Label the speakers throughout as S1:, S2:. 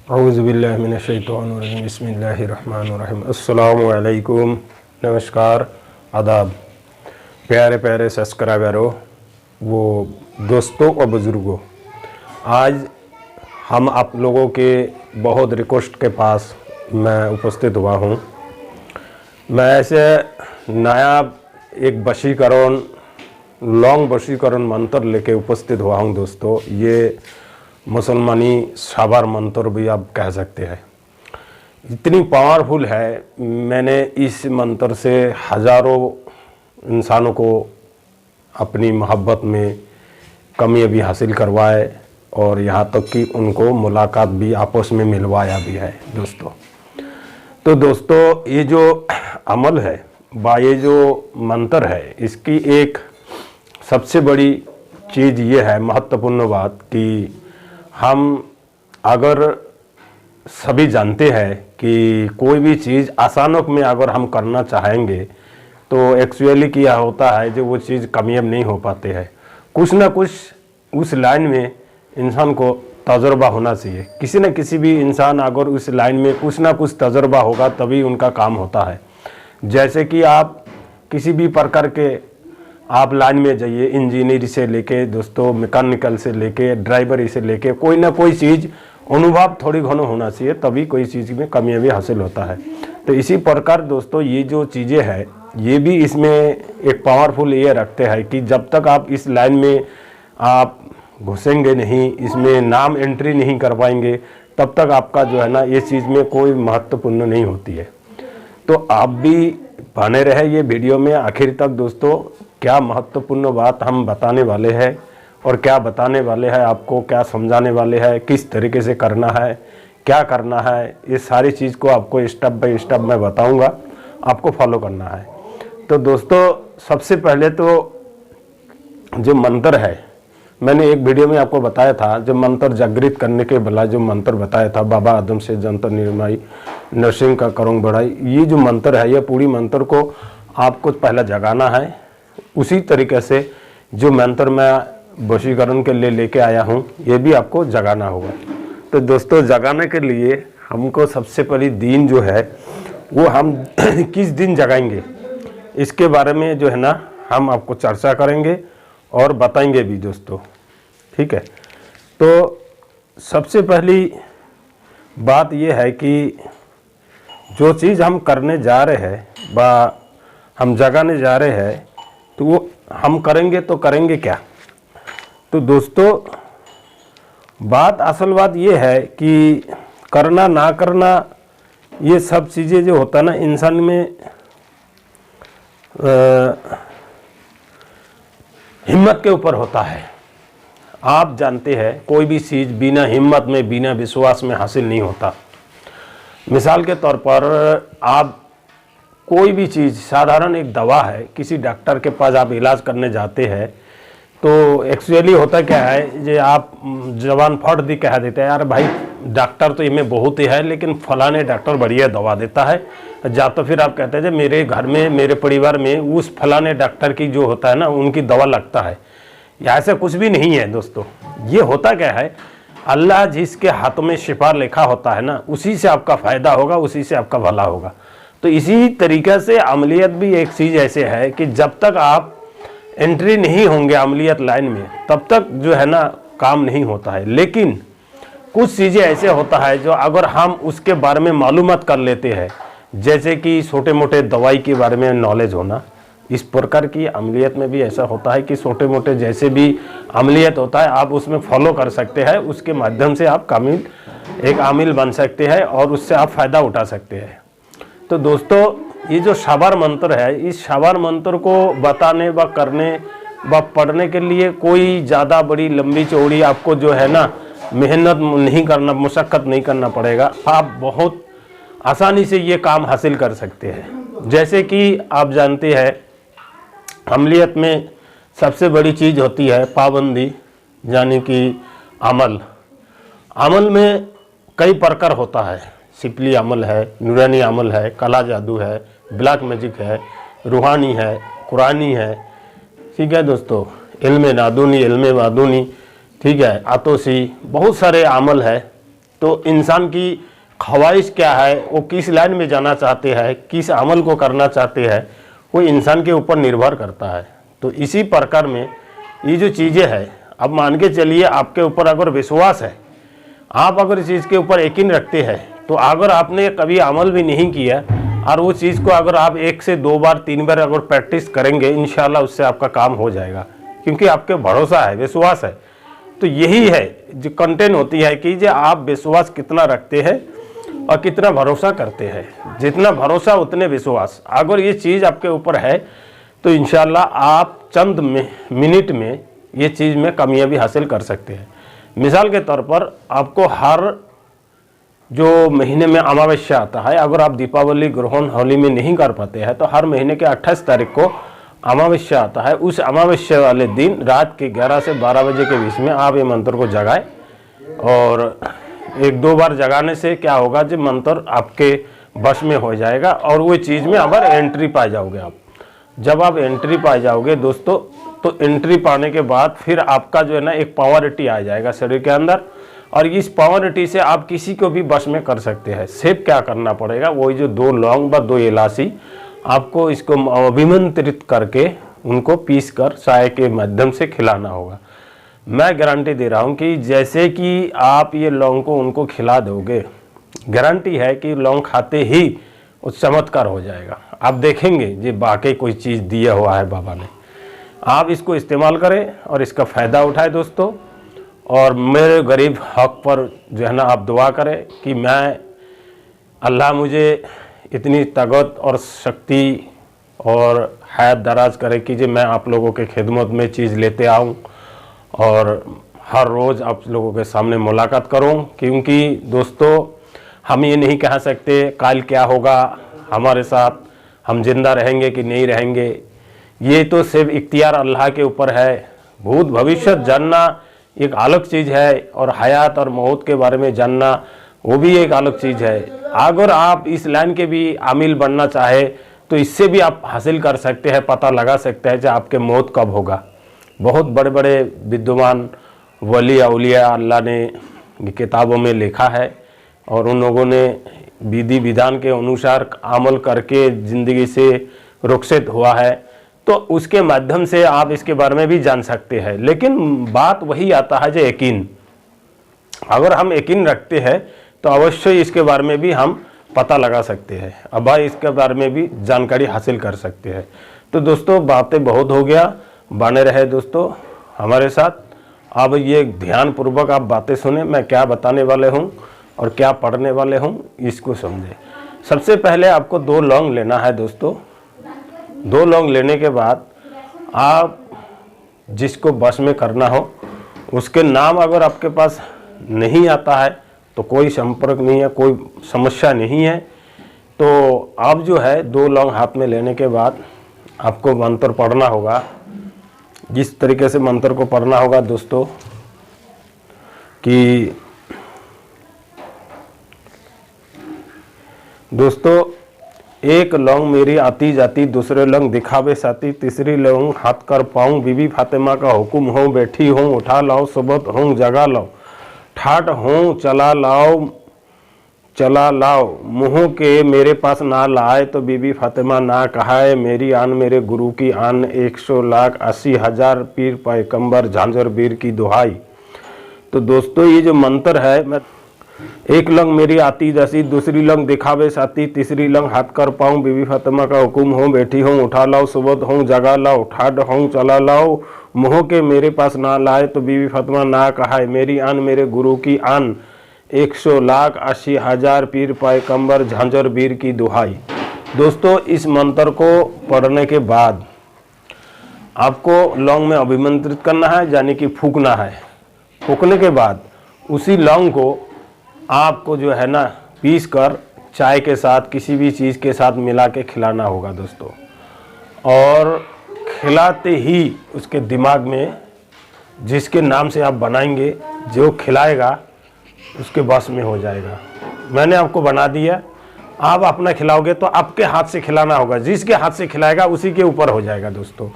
S1: औज़ुबिल्लाहि मिनश्शैतानिर्रजीम बिस्मिल्लाहिर्रहमानिर्रहीम। अस्सलामु अलैकुम, नमस्कार, आदाब। प्यारे प्यारे सब्सक्राइबरों, वो दोस्तों और बुज़ुर्गों, आज हम आप लोगों के बहुत रिक्वेस्ट के पास मैं उपस्थित हुआ हूँ। मैं ऐसे नया एक वशीकरण लॉन्ग वशीकरण मंत्र लेके उपस्थित हुआ हूँ दोस्तों। ये मुसलमानी साबर मंत्र भी आप कह सकते हैं। इतनी पावरफुल है, मैंने इस मंत्र से हज़ारों इंसानों को अपनी मोहब्बत में कामयाबी हासिल करवाए और यहाँ तक कि उनको मुलाकात भी आपस में मिलवाया भी है दोस्तों। तो दोस्तों, ये जो अमल है ये जो मंत्र है, इसकी एक सबसे बड़ी चीज़ ये है, महत्वपूर्ण बात, कि हम अगर सभी जानते हैं कि कोई भी चीज़ अचानक में अगर हम करना चाहेंगे तो एक्चुअली क्या होता है, जो वो चीज़ कामयाब नहीं हो पाते हैं। कुछ ना कुछ उस लाइन में इंसान को तजुर्बा होना चाहिए। किसी न किसी भी इंसान अगर उस लाइन में कुछ ना कुछ तजुर्बा होगा तभी उनका काम होता है। जैसे कि आप किसी भी प्रकार के आप लाइन में जाइए, इंजीनियर से लेके दोस्तों मैकेनिकल से लेके ड्राइवरी से लेके कोई ना कोई चीज़ अनुभव थोड़ी घना होना चाहिए, तभी कोई चीज़ में कामयाबी हासिल होता है। तो इसी प्रकार दोस्तों, ये जो चीज़ें हैं ये भी इसमें एक पावरफुल ये रखते हैं कि जब तक आप इस लाइन में आप घुसेंगे नहीं, इसमें नाम एंट्री नहीं कर पाएंगे, तब तक आपका जो है ना ये चीज़ में कोई महत्वपूर्ण नहीं होती है। तो आप भी बने रहे ये वीडियो में आखिर तक दोस्तों। क्या महत्वपूर्ण बात हम बताने वाले हैं और क्या बताने वाले हैं आपको, क्या समझाने वाले हैं, किस तरीके से करना है, क्या करना है, ये सारी चीज़ को आपको स्टेप बाय स्टेप मैं बताऊंगा, आपको फॉलो करना है। तो दोस्तों, सबसे पहले तो जो मंत्र है, मैंने एक वीडियो में आपको बताया था, जो मंत्र जागृत करने के भला जो मंत्र बताया था, बाबा आदम से जंतर निर्माई नरसिंह का करूँ बढ़ाई, ये जो मंत्र है, ये पूरी मंत्र को आपको पहले जगाना है। उसी तरीके से जो मंत्र मैं वशीकरण के लिए लेके आया हूँ, ये भी आपको जगाना होगा। तो दोस्तों, जगाने के लिए हमको सबसे पहली दिन जो है वो हम किस दिन जगाएंगे, इसके बारे में जो है ना हम आपको चर्चा करेंगे और बताएंगे भी दोस्तों, ठीक है। तो सबसे पहली बात ये है कि जो चीज़ हम करने जा रहे हैं हम जगाने जा रहे हैं, तो वो हम करेंगे तो करेंगे क्या। तो दोस्तों, असल बात ये है कि करना ना करना ये सब चीज़ें जो होता है ना इंसान में हिम्मत के ऊपर होता है। आप जानते हैं कोई भी चीज़ बिना हिम्मत में, बिना विश्वास में हासिल नहीं होता। मिसाल के तौर पर आप कोई भी चीज़, साधारण एक दवा है, किसी डॉक्टर के पास आप इलाज करने जाते हैं तो एक्चुअली होता क्या है, जो आप जवान फट दी कह देते हैं, यार भाई डॉक्टर तो इनमें बहुत ही है लेकिन फलाने डॉक्टर बढ़िया दवा देता है। या तो फिर आप कहते हैं मेरे घर में, मेरे परिवार में उस फलाने डॉक्टर की जो होता है ना उनकी दवा लगता है। ऐसा कुछ भी नहीं है दोस्तों। ये होता क्या है, अल्लाह जिसके हाथों में शिफा लिखा होता है ना, उसी से आपका फ़ायदा होगा, उसी से आपका भला होगा। तो इसी तरीके से अमलियत भी एक चीज़ ऐसे है कि जब तक आप एंट्री नहीं होंगे अमलियत लाइन में, तब तक जो है ना काम नहीं होता है। लेकिन कुछ चीज़ें ऐसे होता है जो अगर हम उसके बारे में मालूमात कर लेते हैं, जैसे कि छोटे मोटे दवाई के बारे में नॉलेज होना, इस प्रकार की अमलियत में भी ऐसा होता है कि छोटे मोटे जैसे भी अमलियत होता है आप उसमें फॉलो कर सकते हैं, उसके माध्यम से आप एक आमिल बन सकते हैं और उससे आप फ़ायदा उठा सकते हैं। तो दोस्तों, ये जो साबर मंत्र है, इस साबर मंत्र को बताने व करने व पढ़ने के लिए कोई ज़्यादा बड़ी लंबी चौड़ी आपको जो है ना मेहनत नहीं करना, मुशक्क़त नहीं करना पड़ेगा। आप बहुत आसानी से ये काम हासिल कर सकते हैं। जैसे कि आप जानते हैं अमलियत में सबसे बड़ी चीज़ होती है पाबंदी, यानी कि अमल में कई प्रकार होता है। सिपली अमल है, नूरानी अमल है, काला जादू है, ब्लैक मैजिक है, रूहानी है, कुरानी है, ठीक है दोस्तों, इल्म नादूनी, इल्म वादूनी, ठीक है, आतोसी, बहुत सारे अमल है। तो इंसान की ख्वाहिश क्या है, वो किस लाइन में जाना चाहते हैं, किस अमल को करना चाहते हैं, वो इंसान के ऊपर निर्भर करता है। तो इसी प्रकार में ये जो चीज़ें हैं, अब मान के चलिए आपके ऊपर अगर विश्वास है, आप अगर इस चीज़ के ऊपर यकीन रखते हैं, तो अगर आपने कभी अमल भी नहीं किया और वो चीज़ को अगर आप 1 से 2 बार 3 बार अगर प्रैक्टिस करेंगे, इंशाल्लाह उससे आपका काम हो जाएगा, क्योंकि आपके भरोसा है, विश्वास है। तो यही है जो कंटेंट होती है कि जो आप विश्वास कितना रखते हैं और कितना भरोसा करते हैं। जितना भरोसा उतने विश्वास। अगर ये चीज़ आपके ऊपर है तो इंशाल्लाह आप चंद मिनट में ये चीज़ में कामयाबी हासिल कर सकते हैं। मिसाल के तौर पर आपको हर जो महीने में अमावस्या आता है, अगर आप दीपावली, ग्रहण, होली में नहीं कर पाते हैं तो हर महीने के 28 तारीख को अमावस्या आता है। उस अमावस्या वाले दिन रात के 11 से 12 बजे के बीच में आप ये मंत्र को जगाएं, और 1-2 बार जगाने से क्या होगा, जो मंत्र आपके वश में हो जाएगा और वो चीज़ में अगर एंट्री पा जाओगे आप। जब आप एंट्री पा जाओगे दोस्तों, तो एंट्री पाने के बाद फिर आपका जो है ना एक पावरिटी आ जाएगा शरीर के अंदर, और इस पावरिटी से आप किसी को भी वश में कर सकते हैं। सिर्फ क्या करना पड़ेगा, वही जो 2 लौंग व 2 इलायची, आपको इसको अभिमंत्रित करके उनको पीस कर चाय के माध्यम से खिलाना होगा। मैं गारंटी दे रहा हूँ कि जैसे कि आप ये लौंग को उनको खिला दोगे, गारंटी है कि लौंग खाते ही उस चमत्कार हो जाएगा। आप देखेंगे ये वाकई कोई चीज़ दिया हुआ है बाबा ने। आप इसको इस्तेमाल करें और इसका फ़ायदा उठाएं दोस्तों। और मेरे गरीब हक पर जो है ना आप दुआ करें कि मैं, अल्लाह मुझे इतनी ताकत और शक्ति और हयात दराज करे कि जो मैं आप लोगों के खिदमत में चीज़ लेते आऊँ और हर रोज़ आप लोगों के सामने मुलाकात करूं। क्योंकि दोस्तों हम ये नहीं कह सकते कल क्या होगा हमारे साथ, हम जिंदा रहेंगे कि नहीं रहेंगे। ये तो सिर्फ इख्तियार अल्लाह के ऊपर है। भूत भविष्य जानना एक अलग चीज़ है, और हयात और मौत के बारे में जानना वो भी एक अलग चीज़ है। अगर आप इस लाइन के भी आमिल बनना चाहे तो इससे भी आप हासिल कर सकते हैं, पता लगा सकते हैं कि आपके मौत कब होगा। बहुत बड़े बड़े विद्वान वली औलिया अल्लाह ने किताबों में लिखा है, और उन लोगों ने विधि विधान के अनुसार अमल करके ज़िंदगी से रुखसत हुआ है। तो उसके माध्यम से आप इसके बारे में भी जान सकते हैं। लेकिन बात वही आता है जो यकीन, अगर हम यकीन रखते हैं तो अवश्य इसके बारे में भी हम पता लगा सकते हैं, अब भाई इसके बारे में भी जानकारी हासिल कर सकते हैं। तो दोस्तों बातें बहुत हो गया, बने रहे दोस्तों हमारे साथ। अब ये ध्यान पूर्वक आप बातें सुने, मैं क्या बताने वाले हूँ और क्या पढ़ने वाले हूँ इसको समझे। सबसे पहले आपको 2 लौंग लेना है दोस्तों। 2 लौंग लेने के बाद आप जिसको बस में करना हो उसके नाम अगर आपके पास नहीं आता है तो कोई संपर्क नहीं है, कोई समस्या नहीं है। तो आप जो है 2 लौंग हाथ में लेने के बाद आपको मंत्र पढ़ना होगा। जिस तरीके से मंत्र को पढ़ना होगा दोस्तों कि दोस्तों, 1 लौंग मेरी आती जाती, दूसरे लौंग दिखावे साथी, तीसरी लौंग हाथ कर पाऊँ, बीबी फातिमा का हुक्म हो, बैठी हूँ उठा लाओ, सुबह हूँ जगा लाओ, ठाट हूँ चला लाओ, मुँह के मेरे पास ना लाए तो बीबी फातिमा ना कहाए, मेरी आन मेरे गुरु की आन, 100,80,000 पीर पैगंबर झांझर बीर की दुहाई। तो दोस्तों ये जो मंत्र है, मैं 1 लौंग मेरी आती जैसी, दूसरी लौंग दिखावे साथी, तीसरी लौंग हाथ कर पाऊँ, बीबी फातिमा का हुक्म हो, बैठी हूँ उठा लाओ, सुबह हूँ जगा लाओ, ठाड हूँ चला लाओ, मुँह के मेरे पास ना लाए तो बीबी फातिमा ना कहाए, मेरी आन मेरे गुरु की आन, 100,80,000 पीर पैगंबर झांझर बीर की दुहाई। दोस्तों इस मंत्र को पढ़ने के बाद आपको लौंग में अभिमंत्रित करना है, यानी कि फूकना है। फूकने के बाद उसी लौंग को आपको जो है ना पीस कर चाय के साथ किसी भी चीज़ के साथ मिला के खिलाना होगा दोस्तों। और खिलाते ही उसके दिमाग में जिसके नाम से आप बनाएंगे, जो खिलाएगा उसके बस में हो जाएगा। मैंने आपको बना दिया, आप अपना खिलाओगे तो आपके हाथ से खिलाना होगा, जिसके हाथ से खिलाएगा उसी के ऊपर हो जाएगा दोस्तों।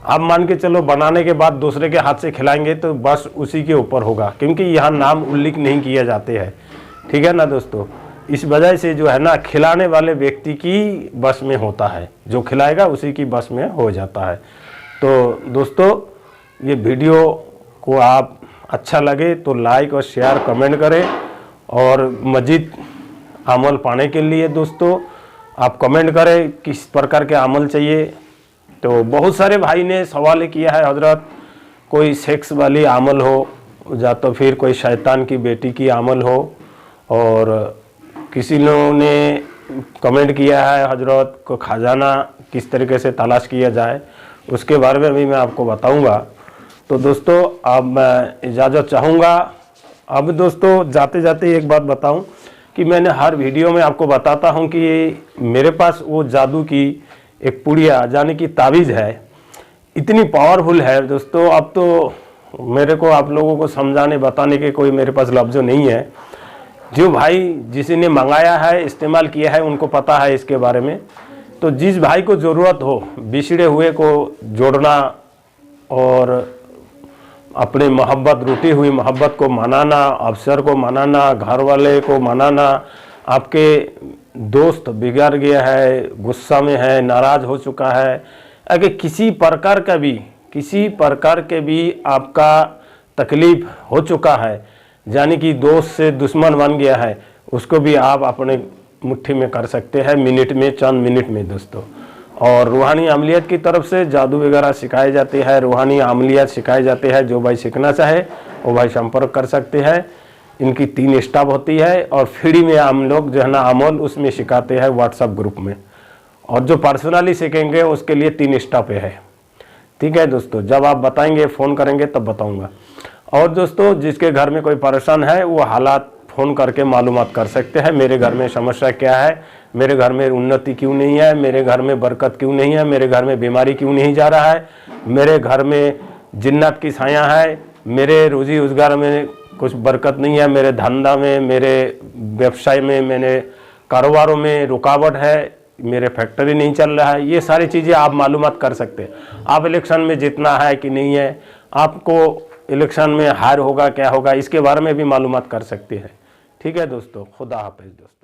S1: आप मान के चलो बनाने के बाद दूसरे के हाथ से खिलाएंगे तो बस उसी के ऊपर होगा, क्योंकि यहाँ नाम उल्लेख नहीं किए जाते हैं। ठीक है ना दोस्तों। इस वजह से जो है ना खिलाने वाले व्यक्ति की बस में होता है, जो खिलाएगा उसी की बस में हो जाता है। तो दोस्तों ये वीडियो को आप अच्छा लगे तो लाइक और शेयर कमेंट करें, और मज़ीद अमल पाने के लिए दोस्तों आप कमेंट करें किस प्रकार के अमल चाहिए। तो बहुत सारे भाई ने सवाल किया है हजरत, कोई सेक्स वाली अमल हो या तो फिर कोई शैतान की बेटी की अमल हो, और किसी लोगों ने कमेंट किया है हजरत को खजाना किस तरीके से तलाश किया जाए, उसके बारे में भी मैं आपको बताऊंगा। तो दोस्तों अब मैं इजाज़त चाहूँगा। अब दोस्तों जाते जाते एक बात बताऊं कि मैंने हर वीडियो में आपको बताता हूं कि मेरे पास वो जादू की एक पुड़िया यानी कि ताबीज़ है, इतनी पावरफुल है दोस्तों। अब तो मेरे को आप लोगों को समझाने बताने के कोई मेरे पास लफ्ज़ नहीं है। जो भाई जिसने मंगाया है इस्तेमाल किया है उनको पता है इसके बारे में। तो जिस भाई को ज़रूरत हो बिछड़े हुए को जोड़ना और अपने मोहब्बत रूठी हुई मोहब्बत को मनाना, अफसर को मनाना, घर वाले को मनाना, आपके दोस्त बिगड़ गया है, गुस्सा में है, नाराज़ हो चुका है, अगर किसी प्रकार के भी आपका तकलीफ़ हो चुका है, यानी कि दोस्त से दुश्मन बन गया है, उसको भी आप अपने मुट्ठी में कर सकते हैं मिनट में, चंद मिनट में दोस्तों। और रूहानी अमलियत की तरफ से जादू वगैरह सिखाए जाते हैं, रूहानी अमलियत सिखाए जाते हैं। जो भाई सीखना चाहे वो भाई संपर्क कर सकते हैं। इनकी 3 स्टाफ होती है और फ्री में हम लोग जो है ना अमल उसमें सिखाते हैं व्हाट्सएप ग्रुप में, और जो पर्सनली सीखेंगे उसके लिए 3 स्टाफ है। ठीक है दोस्तों, जब आप बताएंगे फ़ोन करेंगे तब बताऊँगा। और दोस्तों जिसके घर में कोई परेशान है वो हालात फ़ोन करके मालूमात कर सकते हैं, मेरे घर में समस्या क्या है, मेरे घर में उन्नति क्यों नहीं है, मेरे घर में बरकत क्यों नहीं है, मेरे घर में बीमारी क्यों नहीं जा रहा है, मेरे घर में जिन्नत की छाया है, मेरे रोजी रोजगार में कुछ बरकत नहीं है, मेरे धंधा में, मेरे व्यवसाय में, मेरे कारोबारों में रुकावट है, मेरे फैक्ट्री नहीं चल रहा है, ये सारी चीज़ें आप मालूमात कर सकते हैं। आप इलेक्शन में जीतना है कि नहीं है, आपको इलेक्शन में हार होगा क्या होगा, इसके बारे में भी मालूमात कर सकते हैं। ठीक है दोस्तों, खुदा हाफिज़ दोस्तों।